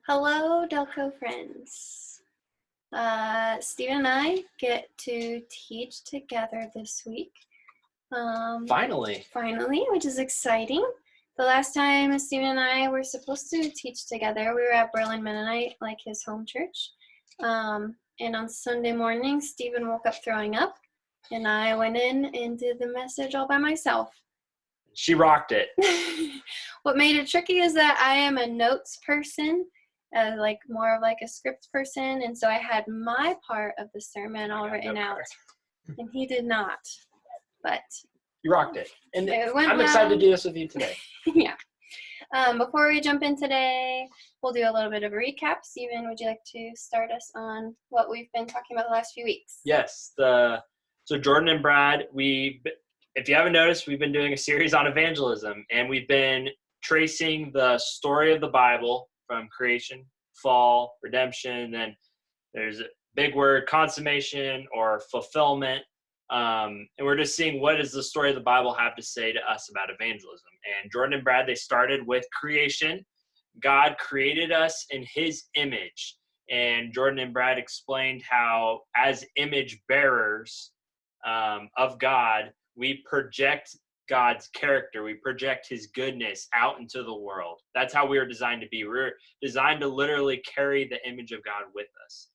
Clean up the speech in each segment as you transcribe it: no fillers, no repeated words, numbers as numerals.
Hello, Delco friends. Stephen and I get to teach together this week. Finally, which is exciting. The last time Stephen and I were supposed to teach together, we were at Berlin Mennonite, like his home church. And on Sunday morning, Stephen woke up throwing up, and I went in and did the message all by myself. she rocked it. What made it tricky is that I am a notes person, like more of like a script person, and so I had my part of the sermon all written out, and he did not. But you rocked it, and I'm excited to do this with you today. Yeah. Before we jump in today, we'll do a little bit of a recap. Stephen, would you like to start us on what we've been talking about the last few weeks? Yes. So Jordan and Brad, if you haven't noticed, we've been doing a series on evangelism, and we've been tracing the story of the Bible from creation, fall, redemption, then there's a big word, consummation or fulfillment. And we're just seeing what does the story of the Bible have to say to us about evangelism. And Jordan and Brad, they started with creation. God created us in his image. And Jordan and Brad explained how, as image bearers of God, we project God's character. We project his goodness out into the world. That's how we were designed to be. We're designed to literally carry the image of God with us.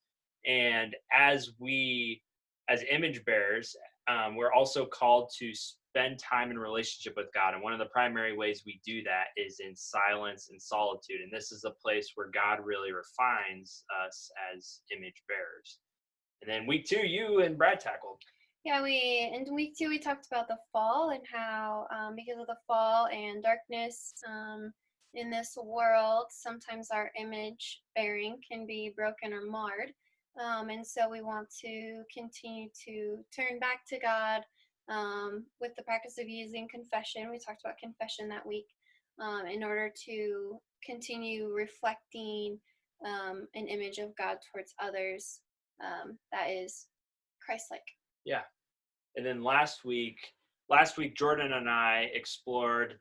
And as image bearers, we're also called to spend time in relationship with God. And one of the primary ways we do that is in silence and solitude. And this is a place where God really refines us as image bearers. And then week 2, you and Brad tackled. Yeah, in week 2 we talked about the fall and how because of the fall and darkness in this world, sometimes our image bearing can be broken or marred. And so we want to continue to turn back to God with the practice of using confession. We talked about confession that week in order to continue reflecting an image of God towards others that is Christ-like. Yeah. And then last week Jordan and I explored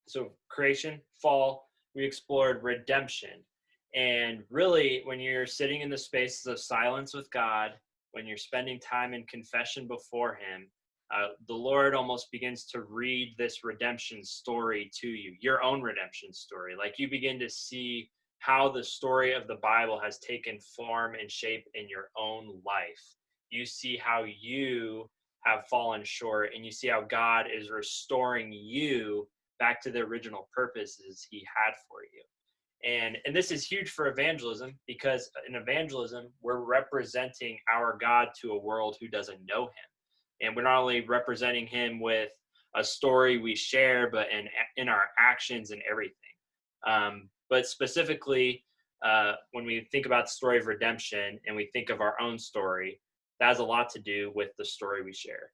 so creation, fall, we explored redemption. And really, when you're sitting in the spaces of silence with God, when you're spending time in confession before him, the Lord almost begins to read this redemption story to you, your own redemption story. Like you begin to see how the story of the Bible has taken form and shape in your own life. You see how you have fallen short, and you see how God is restoring you back to the original purposes he had for you. And this is huge for evangelism, because in evangelism, we're representing our God to a world who doesn't know him. And we're not only representing him with a story we share, but in our actions and everything. But specifically, when we think about the story of redemption and we think of our own story, that has a lot to do with the story we share.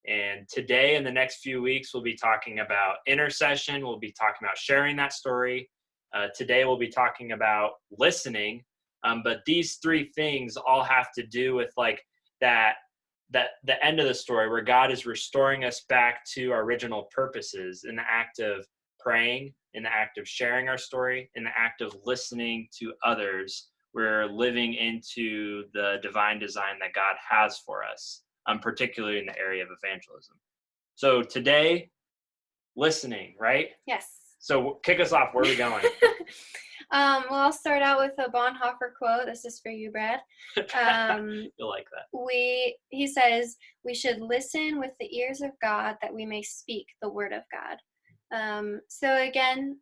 And today, in the next few weeks, we'll be talking about intercession. We'll be talking about sharing that story. Today, we'll be talking about listening. But these 3 things all have to do with like that the end of the story, where God is restoring us back to our original purposes in the act of praying, in the act of sharing our story, in the act of listening to others. We're living into the divine design that God has for us, particularly in the area of evangelism. So today, listening, right? Yes. So kick us off. Where are we going? Well, I'll start out with a Bonhoeffer quote. This is for you, Brad. You'll like that. He says, "We should listen with the ears of God that we may speak the word of God." So again,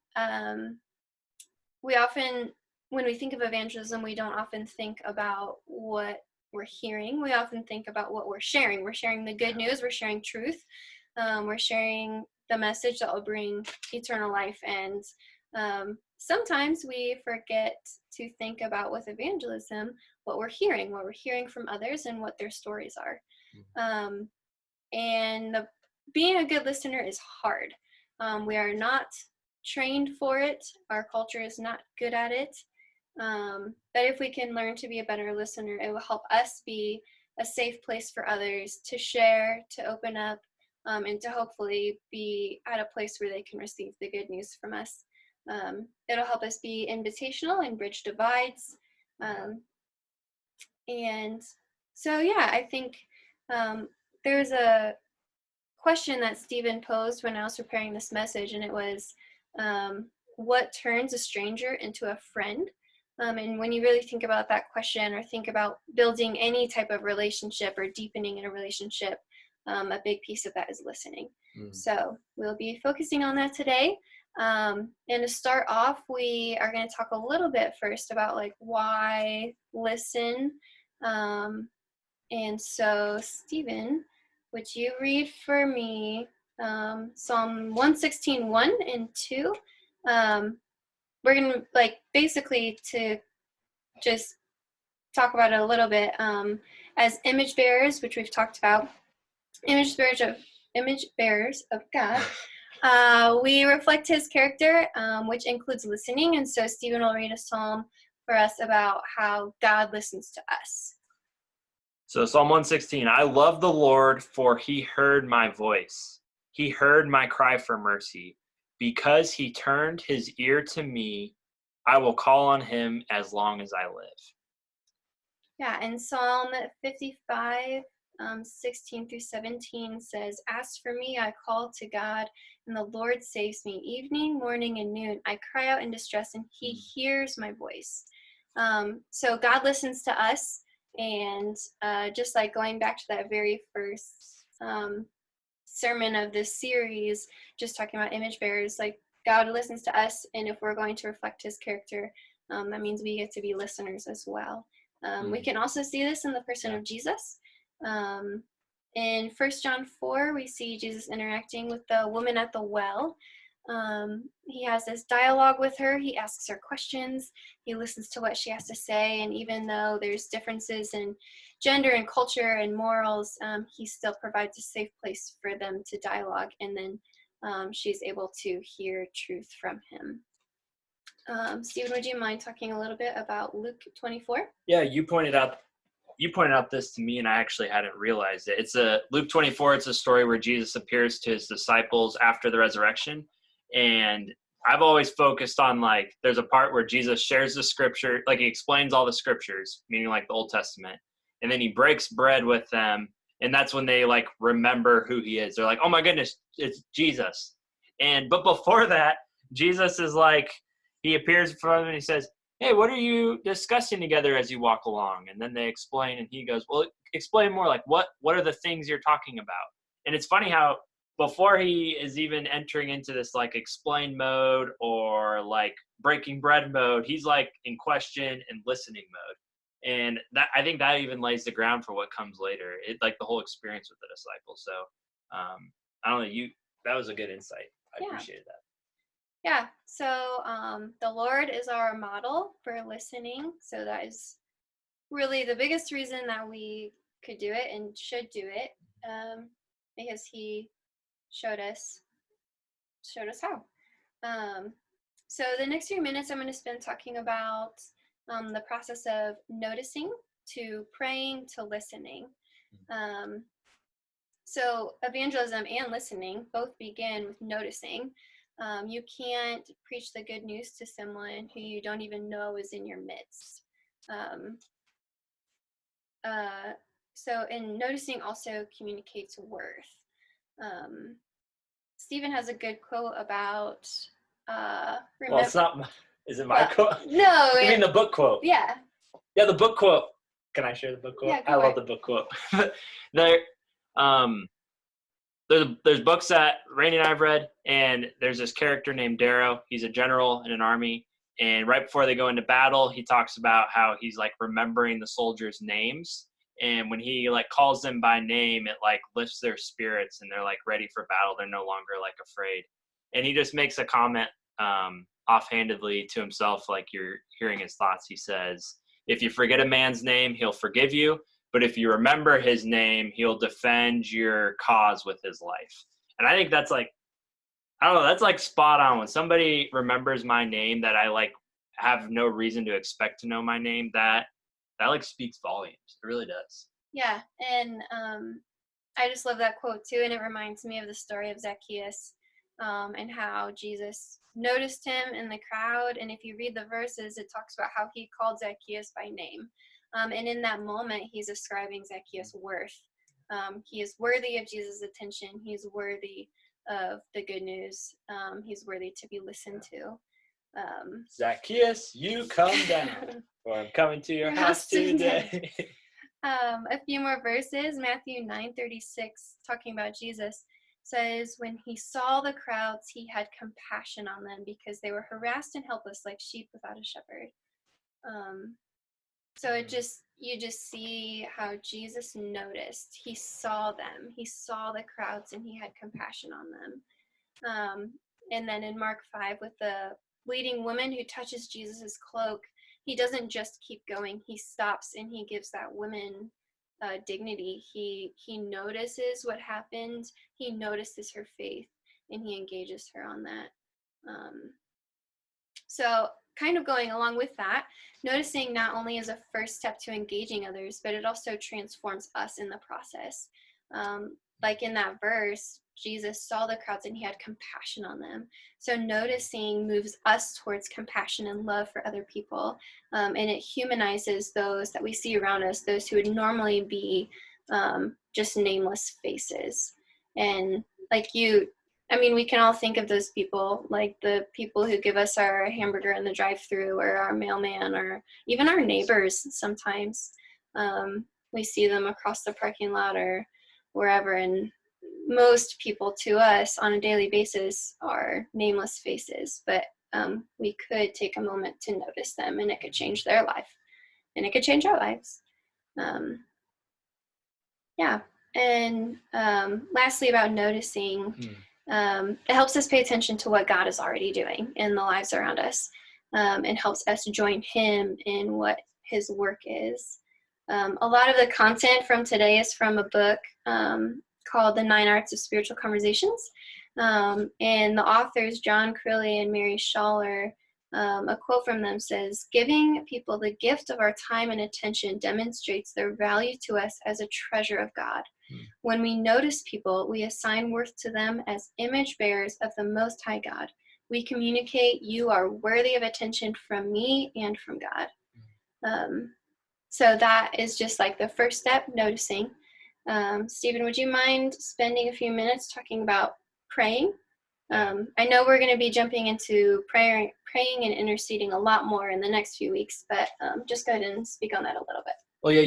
we often, when we think of evangelism, we don't often think about what we're hearing. We often think about what we're sharing. We're sharing the good news. We're sharing truth. We're sharing the message that will bring eternal life. And sometimes we forget to think about, with evangelism, what we're hearing from others and what their stories are. And being a good listener is hard. We are not trained for it. Our culture is not good at it. But if we can learn to be a better listener, it will help us be a safe place for others to share, to open up, and to hopefully be at a place where they can receive the good news from us. It'll help us be invitational and bridge divides. And so, yeah, I think there's a question that Stephen posed when I was preparing this message, and it was, what turns a stranger into a friend? And when you really think about that question, or think about building any type of relationship or deepening in a relationship, a big piece of that is listening. So we'll be focusing on that today. And to start off, we are going to talk a little bit first about like why listen. And so, Stephen, would you read for me Psalm 116, 1 and 2? We're going to, like, basically to just talk about it a little bit as image bearers, which we've talked about, image bearers of God. We reflect his character, which includes listening. And so Stephen will read a psalm for us about how God listens to us. So Psalm 116, I love the Lord, for he heard my voice. He heard my cry for mercy. Because he turned his ear to me, I will call on him as long as I live. Yeah, and Psalm 55, 16 through 17 says, as for me, I call to God, and the Lord saves me. Evening, morning, and noon, I cry out in distress, and he hears my voice. So God listens to us, and just like going back to that very first sermon of this series, just talking about image bearers, like God listens to us, and if we're going to reflect his character, that means we get to be listeners as well. We can also see this in the person of Jesus. In 1 John 4, we see Jesus interacting with the woman at the well. He has this dialogue with her. He asks her questions. He listens to what she has to say. And even though there's differences in gender and culture and morals, he still provides a safe place for them to dialogue. And then she's able to hear truth from him. Stephen, would you mind talking a little bit about Luke 24? Yeah, you pointed out this to me, and I actually hadn't realized it. It's Luke 24. It's a story where Jesus appears to his disciples after the resurrection, and I've always focused on, like, there's a part where Jesus shares the scripture, like he explains all the scriptures, meaning like the Old Testament, and then he breaks bread with them, and that's when they like remember who he is. They're like, oh my goodness, it's Jesus. But before that, Jesus is like, he appears in front of them and he says, hey, what are you discussing together as you walk along? And then they explain, and he goes, well, explain more, like what are the things you're talking about? And it's funny how before he is even entering into this like explain mode or like breaking bread mode, he's like in question and listening mode. And that, I think that even lays the ground for what comes later. It like the whole experience with the disciples. So I don't know, that was a good insight. I appreciated that. Yeah, so the Lord is our model for listening. So that is really the biggest reason that we could do it and should do it, because he showed us how. So the next few minutes I'm going to spend talking about the process of noticing to praying to listening. So evangelism and listening both begin with noticing. You can't preach the good news to someone who you don't even know is in your midst. So, and noticing also communicates worth. Stephen has a good quote about. Well, it's not. Is it my quote? No. You mean the book quote? Yeah. Yeah, the book quote. Can I share the book quote? Yeah, I love the book quote. There's books that Randy and I've read, and there's this character named Darrow. He's a general in an army, and right before they go into battle, he talks about how he's like remembering the soldiers' names, and when he like calls them by name, it like lifts their spirits, and they're like ready for battle. They're no longer like afraid. And he just makes a comment offhandedly to himself, like you're hearing his thoughts. He says, if you forget a man's name, he'll forgive you. But if you remember his name, he'll defend your cause with his life. And I think that's like, I don't know, that's like spot on. When somebody remembers my name that I like have no reason to expect to know my name, that like speaks volumes. It really does. Yeah. And I just love that quote too. And it reminds me of the story of Zacchaeus. and how Jesus noticed him in the crowd. And if you read the verses, it talks about how he called Zacchaeus by name. And in that moment, he's ascribing Zacchaeus worth. He is worthy of Jesus' attention. He's worthy of the good news. He's worthy to be listened to. Zacchaeus, you come down, or I'm coming to your house today. A few more verses. Matthew 9:36, talking about Jesus, says, when he saw the crowds, he had compassion on them because they were harassed and helpless like sheep without a shepherd. So you just see how Jesus noticed. He saw them. He saw the crowds and he had compassion on them. And then in Mark 5, with the bleeding woman who touches Jesus's cloak, he doesn't just keep going. He stops and he gives that woman dignity. He notices what happened. He notices her faith and he engages her on that. So kind of going along with that, noticing not only is a first step to engaging others, but it also transforms us in the process. Like in that verse, Jesus saw the crowds and he had compassion on them. So noticing moves us towards compassion and love for other people. And it humanizes those that we see around us, those who would normally be just nameless faces. And we can all think of those people, like the people who give us our hamburger in the drive-thru, or our mailman, or even our neighbors sometimes. We see them across the parking lot or wherever, and most people to us on a daily basis are nameless faces, but we could take a moment to notice them, and it could change their life, and it could change our lives. And lastly, about noticing, it helps us pay attention to what God is already doing in the lives around us, and helps us join him in what his work is. A lot of the content from today is from a book called The 9 Arts of Spiritual Conversations. And the authors, John Crilly and Mary Schaller, a quote from them says, "Giving people the gift of our time and attention demonstrates their value to us as a treasure of God. When we notice people, we assign worth to them as image bearers of the Most High God. We communicate, you are worthy of attention from me and from God." So that is just like the first step, noticing. Stephen, would you mind spending a few minutes talking about praying? I know we're going to be jumping into praying and interceding a lot more in the next few weeks, but just go ahead and speak on that a little bit. Well, yeah,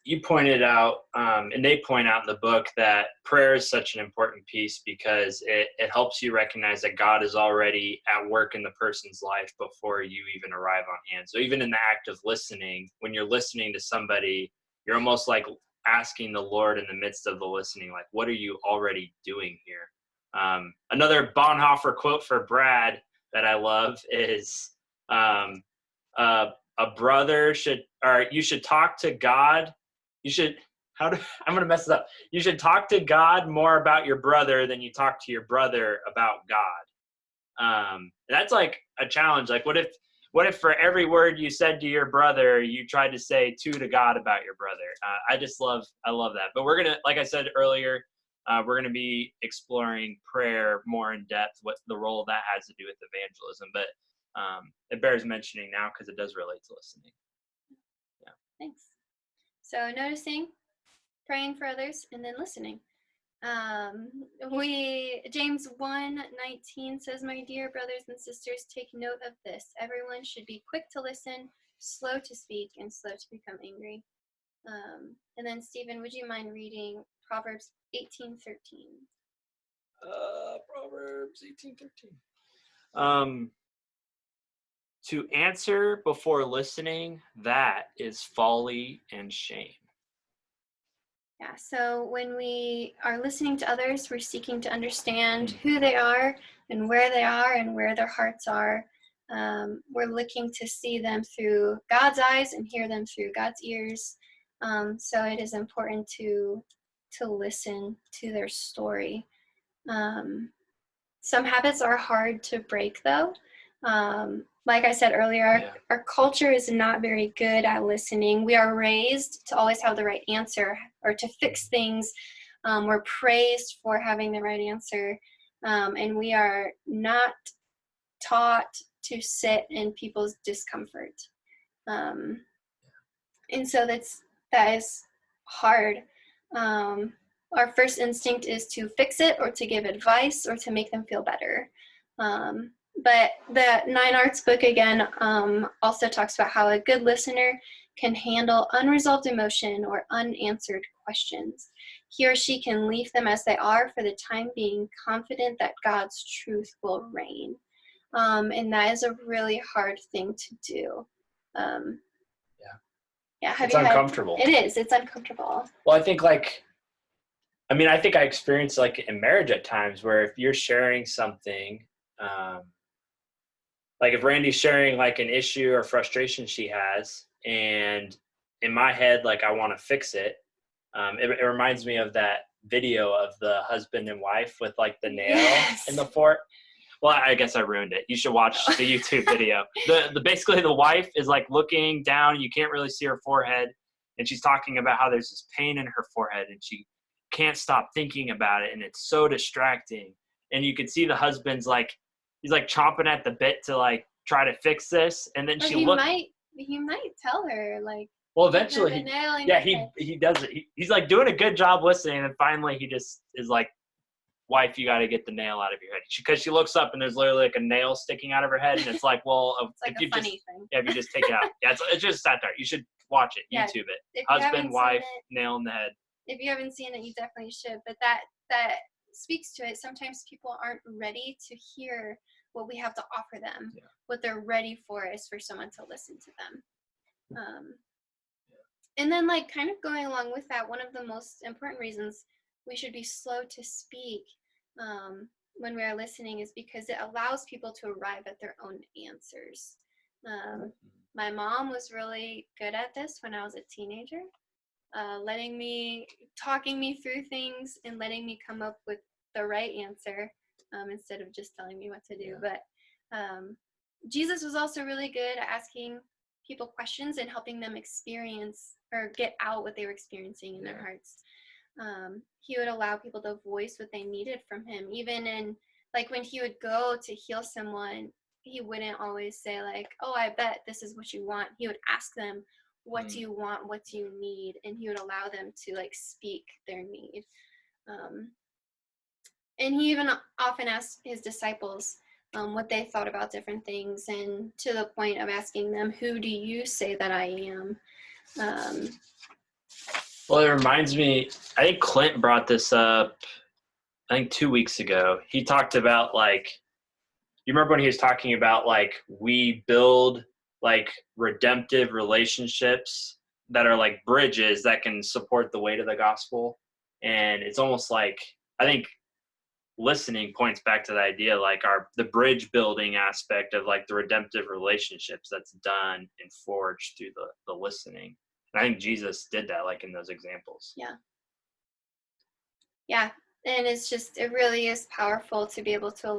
you pointed out, and they point out in the book, that prayer is such an important piece because it helps you recognize that God is already at work in the person's life before you even arrive on hand. So even in the act of listening, when you're listening to somebody, you're almost like asking the Lord in the midst of the listening, like, what are you already doing here? Another Bonhoeffer quote for Brad that I love is, a brother you should talk to God. I'm going to mess it up. You should talk to God more about your brother than you talk to your brother about God. That's like a challenge. Like, what if for every word you said to your brother, you tried to say two to God about your brother? I love that. But we're going to, like I said earlier, we're going to be exploring prayer more in depth, what the role that has to do with evangelism. But it bears mentioning now because it does relate to listening. Yeah. Thanks. So noticing, praying for others, and then listening. James 1:19 says, "My dear brothers and sisters, take note of this. Everyone should be quick to listen, slow to speak, and slow to become angry." And then Stephen, would you mind reading Proverbs 18:13? Proverbs 18:13. To answer before listening, that is folly and shame. Yeah, so when we are listening to others, we're seeking to understand who they are and where their hearts are. We're looking to see them through God's eyes and hear them through God's ears. So it is important to listen to their story. Some habits are hard to break, though. Like I said earlier, our culture is not very good at listening. We are raised to always have the right answer or to fix things. We're praised for having the right answer. And we are not taught to sit in people's discomfort. And so that is hard. Our first instinct is to fix it or to give advice or to make them feel better. But the 9 Arts book, again, also talks about how a good listener can handle unresolved emotion or unanswered questions. He or she can leave them as they are for the time being, confident that God's truth will reign. And that is a really hard thing to do. Yeah, it's uncomfortable. It is. It's uncomfortable. Well, I think I think I experienced like in marriage at times where if you're sharing something, like if Randy's sharing like an issue or frustration she has, and in my head, like I want to fix it. It reminds me of that video of the husband and wife with like the nail in the fork. Well, I guess I ruined it. You should watch the YouTube video. The basically the wife is like looking down. You can't really see her forehead, and she's talking about how there's this pain in her forehead, and she can't stop thinking about it, and it's so distracting. And you can see the husband's like he's like chomping at the bit to like try to fix this, and then he might tell her like. Well, eventually, he does it. He's like doing a good job listening, and finally he just is like, wife, you got to get the nail out of your head. Because she looks up and there's literally like a nail sticking out of her head, and it's like, well, it's like if you funny thing. Yeah, if you just take it out. Yeah, it's just sat there. You should watch it, YouTube it. Husband, wife, nail in the head. If you haven't seen it, you definitely should. But that speaks to it. Sometimes people aren't ready to hear what we have to offer them. Yeah. What they're ready for is for someone to listen to them. And then, like, kind of going along with that, one of the most important reasons we should be slow to speak when we are listening is because it allows people to arrive at their own answers. My mom was really good at this when I was a teenager, talking me through things and letting me come up with the right answer instead of just telling me what to do. Yeah. But Jesus was also really good at asking people questions and helping them experience or get out what they were experiencing in their hearts. He would allow people to voice what they needed from him. Even in, like, when he would go to heal someone, he wouldn't always say, like, oh, I bet this is what you want. He would ask them, what do you want? What do you need? And he would allow them to, like, speak their need. And he even often asked his disciples what they thought about different things, and to the point of asking them, who do you say that I am? Well, it reminds me, I think Clint brought this up, I think 2 weeks ago. He talked about, like, you remember when he was talking about, like, we build, like, redemptive relationships that are, like, bridges that can support the weight of the gospel. And it's almost like, I think listening points back to the idea, like, the bridge building aspect of, like, the redemptive relationships that's done and forged through the listening. I think Jesus did that, like, in those examples. Yeah. And it really is powerful to be able to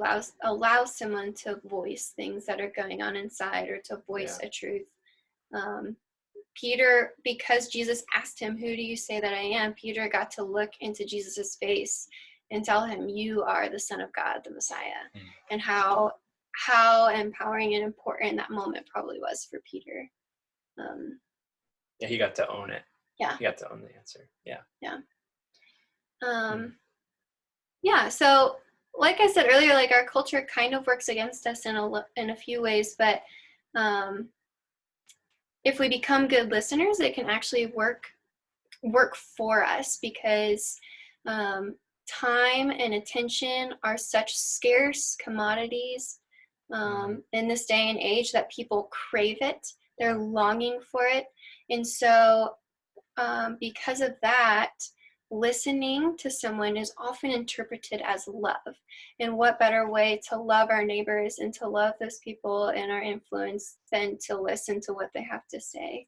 allow someone to voice things that are going on inside, or to voice a truth. Peter, because Jesus asked him, who do you say that I am? Peter got to look into Jesus's face and tell him, you are the Son of God, the Messiah. And how empowering and important that moment probably was for Peter. Yeah, he got to own it. Yeah. He got to own the answer. Yeah. Yeah. Yeah, so like I said earlier, like, our culture kind of works against us in a few ways, but if we become good listeners, it can actually work for us, because time and attention are such scarce commodities in this day and age that people crave it. They're longing for it. And so because of that, listening to someone is often interpreted as love. And what better way to love our neighbors and to love those people in our influence than to listen to what they have to say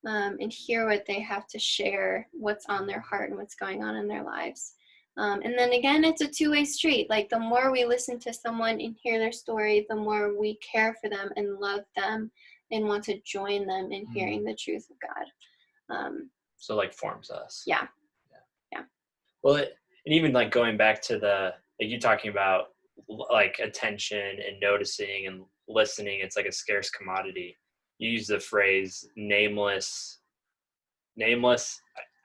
and hear what they have to share, what's on their heart and what's going on in their lives. And then again, it's a two-way street. Like, the more we listen to someone and hear their story, the more we care for them and love them and want to join them in hearing the truth of God. So, like, forms us. Yeah. Well, and even, like, going back to like you talking about like attention and noticing and listening, it's like a scarce commodity. You use the phrase nameless. I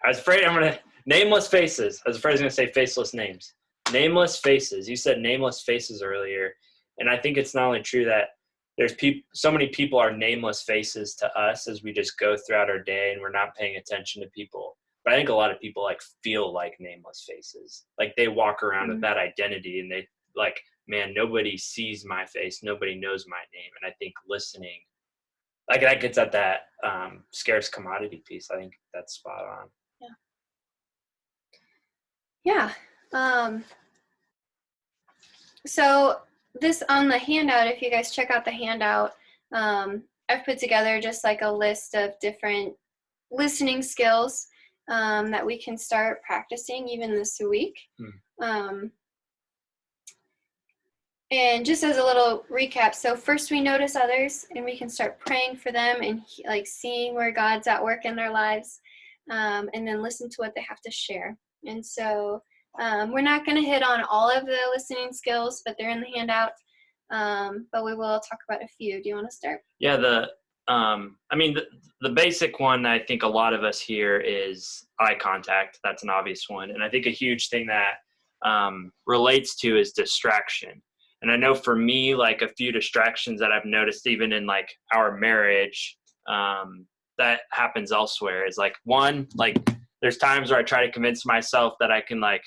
was afraid I'm gonna nameless faces. I was afraid I was gonna say faceless names. Nameless faces. You said nameless faces earlier, and I think it's not only true that there's so many people are nameless faces to us as we just go throughout our day and we're not paying attention to people. But I think a lot of people like feel like nameless faces. Like they walk around with that identity and they like, man, nobody sees my face, nobody knows my name. And I think listening, like that gets at that scarce commodity piece. I think that's spot on. Yeah. So this on the handout, if you guys check out the handout, I've put together just like a list of different listening skills that we can start practicing even this week. And just as a little recap, so first we notice others and we can start praying for them and like seeing where God's at work in their lives, and then listen to what they have to share. And so we're not going to hit on all of the listening skills, but they're in the handout. But we will talk about a few. Do you want to start? Yeah, the basic one I think a lot of us hear is eye contact. That's an obvious one. And I think a huge thing that relates to is distraction. And I know for me, like a few distractions that I've noticed even in like our marriage, that happens elsewhere is like one, like there's times where I try to convince myself that I can like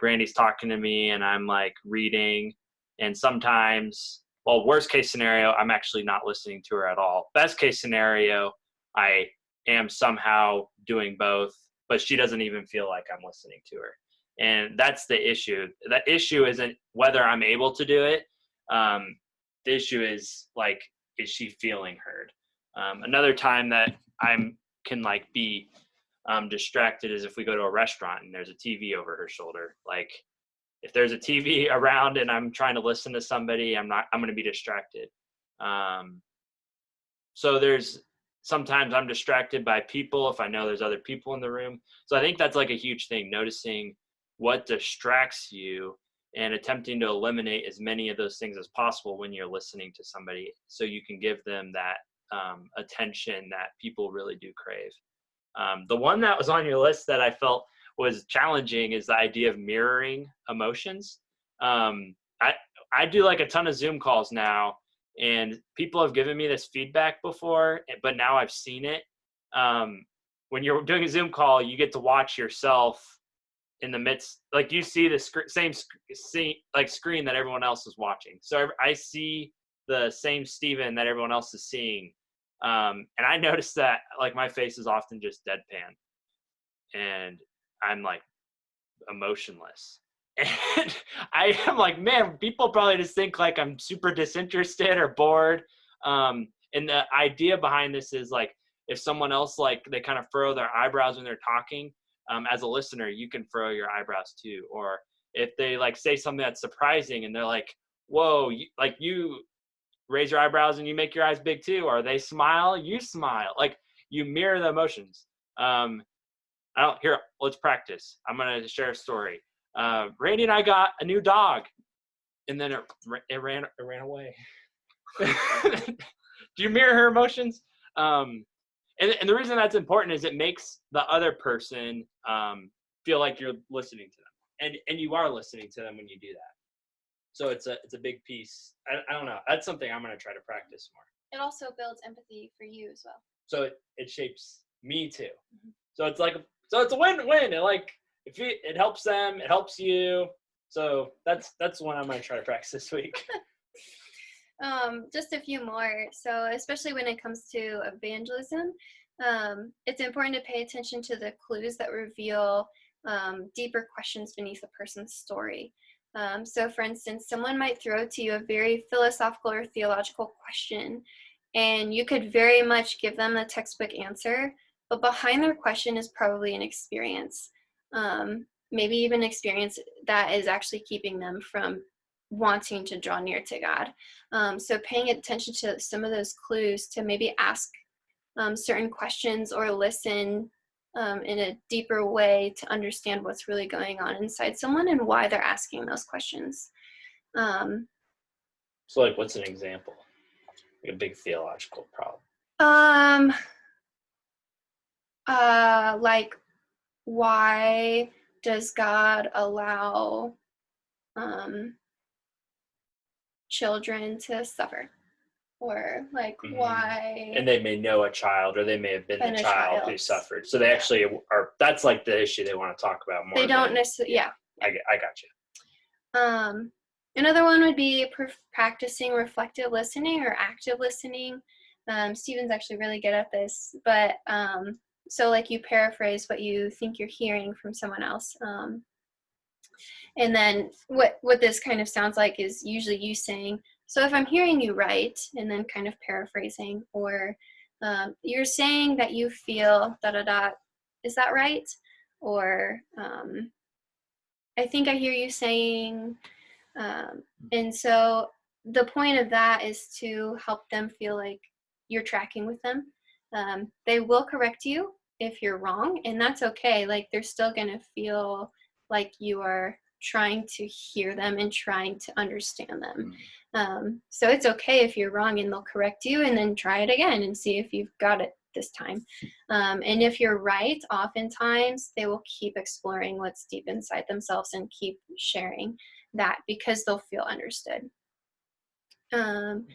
Randy's talking to me and I'm like reading, and sometimes, well, worst case scenario, I'm actually not listening to her at all. Best case scenario, I am somehow doing both, but she doesn't even feel like I'm listening to her. And that's the issue. The issue isn't whether I'm able to do it. The issue is like, is she feeling heard? Another time that can like be distracted is if we go to a restaurant and there's a TV over her shoulder. Like if there's a TV around and I'm trying to listen to somebody, I'm going to be distracted. So sometimes I'm distracted by people if I know there's other people in the room. So I think that's like a huge thing, noticing what distracts you and attempting to eliminate as many of those things as possible when you're listening to somebody so you can give them that attention that people really do crave. The one that was on your list that I felt was challenging is the idea of mirroring emotions. I do like a ton of Zoom calls now, and people have given me this feedback before, but now I've seen it. When you're doing a Zoom call, you get to watch yourself in the midst, like you see the same screen that everyone else is watching. So I see the same Steven that everyone else is seeing. And I noticed that like my face is often just deadpan and I'm like emotionless. And I am like, man, people probably just think like I'm super disinterested or bored. And the idea behind this is like, if someone else, like they kind of furrow their eyebrows when they're talking, as a listener, you can furrow your eyebrows too. Or if they like say something that's surprising and they're like, whoa, you raise your eyebrows and you make your eyes big too, or they smile, you smile. Like you mirror the emotions. Let's practice. I'm going to share a story. Randy and I got a new dog and then it ran away. Do you mirror her emotions? And the reason that's important is it makes the other person feel like you're listening to them, and you are listening to them when you do that. So it's a big piece. I don't know. That's something I'm going to try to practice more. It also builds empathy for you as well. So it shapes me too. Mm-hmm. So it's a win-win. It helps them, it helps you. So that's one I'm going to try to practice this week. Just a few more. So especially when it comes to evangelism, it's important to pay attention to the clues that reveal deeper questions beneath a person's story. So for instance, someone might throw to you a very philosophical or theological question, and you could very much give them the textbook answer, but behind their question is probably an experience, maybe even an experience that is actually keeping them from wanting to draw near to God. So paying attention to some of those clues to maybe ask certain questions or listen in a deeper way to understand what's really going on inside someone and why they're asking those questions. So, like, what's an example? Like a big theological problem. Like, why does God allow children to suffer? Or like, why? And they may know a child, or they may have been the child who suffered. So they actually are. That's like the issue they want to talk about more. They don't necessarily. Yeah. I got you. Another one would be practicing reflective listening or active listening. Stephen's actually really good at this, but so like you paraphrase what you think you're hearing from someone else. And then what this kind of sounds like is usually you saying, so if I'm hearing you right, and then kind of paraphrasing, or you're saying that you feel da-da-da, is that right? Or I think I hear you saying, and so the point of that is to help them feel like you're tracking with them. They will correct you if you're wrong, and that's okay. Like, they're still going to feel like you are trying to hear them and trying to understand them. So it's okay if you're wrong, and they'll correct you, and then try it again and see if you've got it this time. And if you're right, oftentimes they will keep exploring what's deep inside themselves and keep sharing that because they'll feel understood. And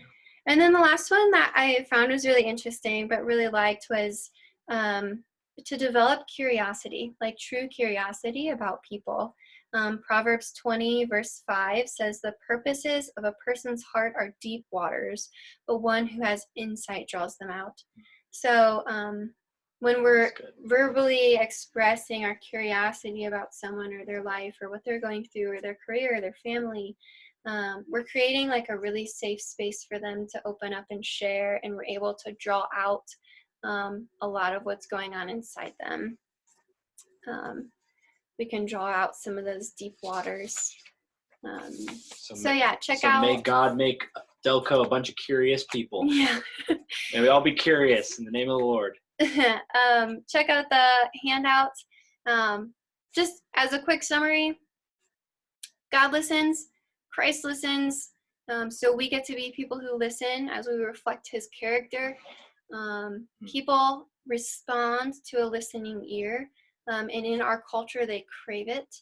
then the last one that I found was really interesting but really liked was to develop curiosity, like true curiosity about people. Proverbs 20 verse 5 says, the purposes of a person's heart are deep waters, but one who has insight draws them out. So when we're verbally expressing our curiosity about someone or their life or what they're going through or their career or their family, we're creating like a really safe space for them to open up and share, and we're able to draw out a lot of what's going on inside them. We can draw out some of those deep waters. So yeah, check out. May God make Delco a bunch of curious people. Yeah. May we all be curious in the name of the Lord. Check out the handout. Just as a quick summary, God listens, Christ listens, so we get to be people who listen as we reflect his character. People respond to a listening ear, and in our culture they crave it.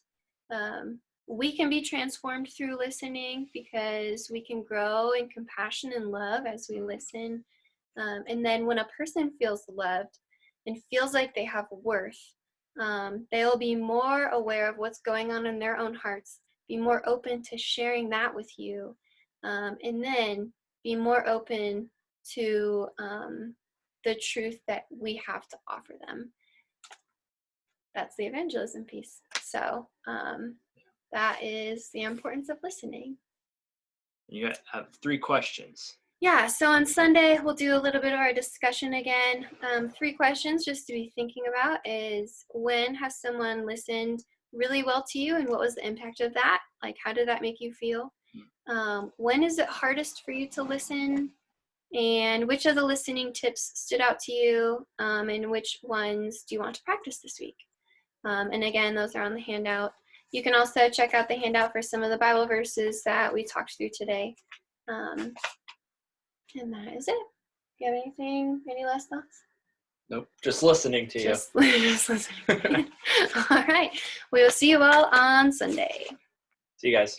We can be transformed through listening because we can grow in compassion and love as we listen. And then when a person feels loved and feels like they have worth, they'll be more aware of what's going on in their own hearts, be more open to sharing that with you, and then be more open to the truth that we have to offer them. That's the evangelism piece. So that is the importance of listening. You have 3 questions. Yeah, so on Sunday, we'll do a little bit of our discussion again. 3 questions just to be thinking about is, when has someone listened really well to you, and what was the impact of that? Like, how did that make you feel? When is it hardest for you to listen? And which of the listening tips stood out to you? And which ones do you want to practice this week? And again, those are on the handout. You can also check out the handout for some of the Bible verses that we talked through today. And that is it. Do you have anything, any last thoughts? Nope, just listening to you. Just listening. All right. We will see you all on Sunday. See you guys.